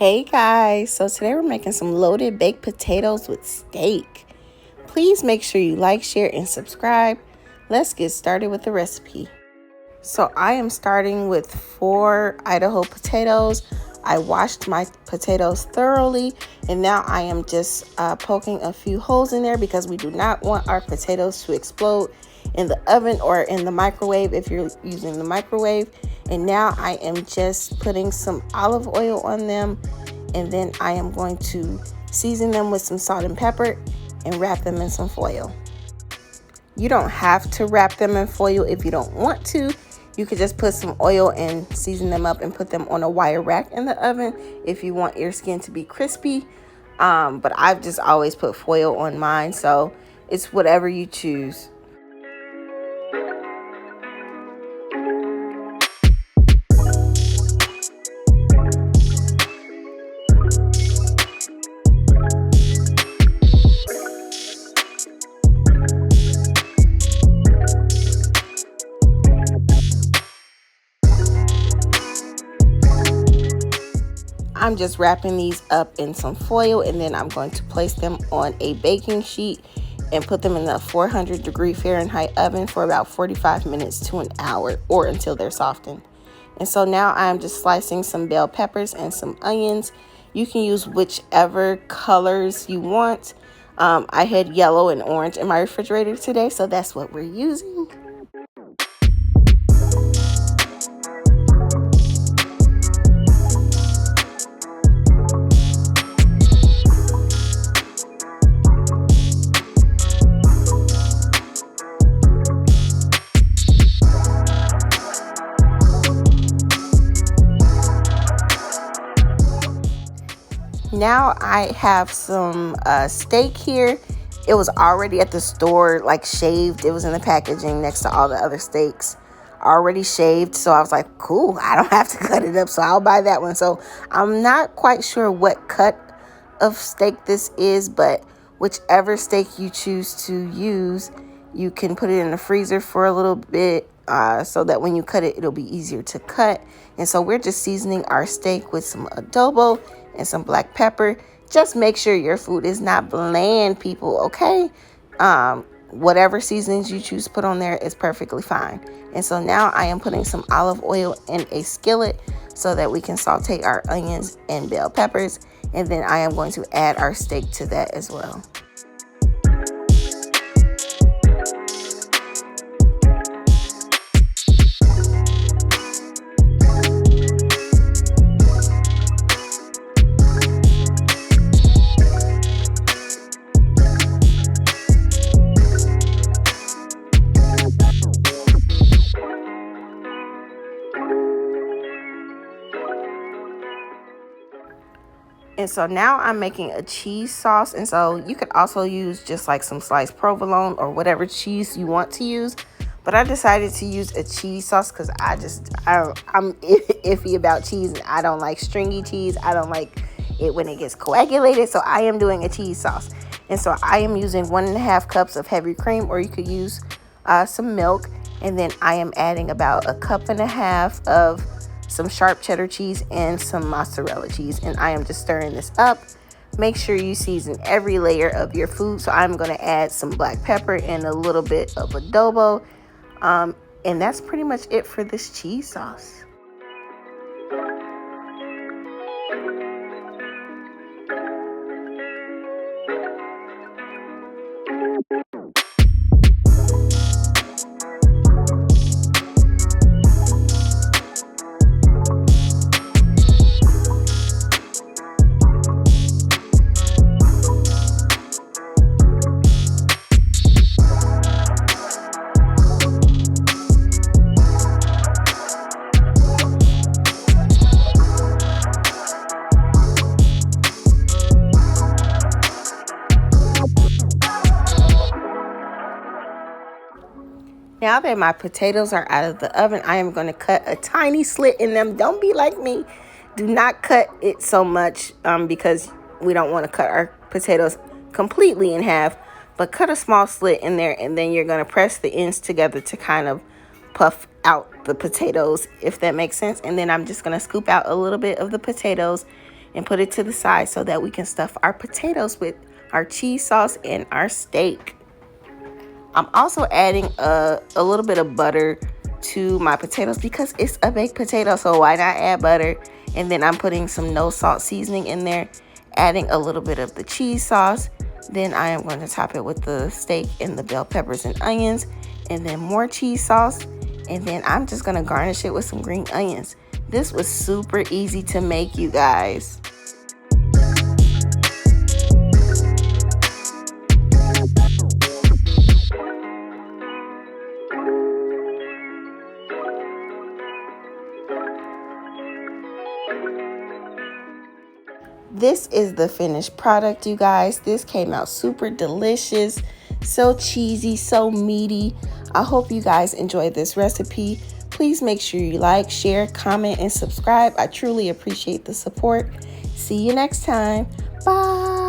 Hey guys, so today we're making some loaded baked potatoes with steak. Please make sure you like, share, and subscribe. Let's get started with the recipe. So I am starting with 4 Idaho potatoes. I washed my potatoes thoroughly, and now I am just poking a few holes in there because we do not want our potatoes to explode in the oven or in the microwave if you're using the microwave. And now I am just putting some olive oil on them, and then I am going to season them with some salt and pepper and wrap them in some foil. You don't have to wrap them in foil if you don't want to. You could just put some oil and season them up and put them on a wire rack in the oven if you want your skin to be crispy. But I've just always put foil on mine, so it's whatever you choose. I'm just wrapping these up in some foil, and then I'm going to place them on a baking sheet and put them in the 400-degree Fahrenheit oven for about 45 minutes to an hour, or until they're softened. And so now I'm just slicing some bell peppers and some onions. You can use whichever colors you want. I had yellow and orange in my refrigerator today, so that's what we're using. Now I have some steak here. It was already at the store, like shaved. It was in the packaging next to all the other steaks, already shaved. So I was like, cool, I don't have to cut it up, so I'll buy that one. So I'm not quite sure what cut of steak this is, but whichever steak you choose to use, you can put it in the freezer for a little bit so that when you cut it, it'll be easier to cut. And so we're just seasoning our steak with some adobo and some black pepper. Just make sure your food is not bland, people, okay? Whatever seasonings you choose to put on there is perfectly fine. And so now I am putting some olive oil in a skillet so that we can saute our onions and bell peppers. And then I am going to add our steak to that as well. And so now I'm making a cheese sauce. And so you could also use just like some sliced provolone or whatever cheese you want to use. But I decided to use a cheese sauce because I'm iffy about cheese, and I don't like stringy cheese. I don't like it when it gets coagulated. So I am doing a cheese sauce. And so I am using 1.5 cups of heavy cream, or you could use some milk. And then I am adding about 1.5 cups of some sharp cheddar cheese and some mozzarella cheese, and I am just stirring this up. Make sure you season every layer of your food. So I'm going to add some black pepper and a little bit of adobo, and that's pretty much it for this cheese sauce. Now that my potatoes are out of the oven, I am going to cut a tiny slit in them. Don't be like me. Do not cut it so much because we don't want to cut our potatoes completely in half. But cut a small slit in there, and then you're going to press the ends together to kind of puff out the potatoes, if that makes sense. And then I'm just going to scoop out a little bit of the potatoes and put it to the side so that we can stuff our potatoes with our cheese sauce and our steak. I'm also adding a little bit of butter to my potatoes because it's a baked potato, so why not add butter? And then I'm putting some no salt seasoning in there, adding a little bit of the cheese sauce. Then I am going to top it with the steak and the bell peppers and onions, and then more cheese sauce. And then I'm just going to garnish it with some green onions. This was super easy to make, you guys. This is the finished product, you guys. This came out super delicious, so cheesy, so meaty. I hope you guys enjoyed this recipe. Please make sure you like, share, comment, and subscribe. I truly appreciate the support. See you next time. Bye.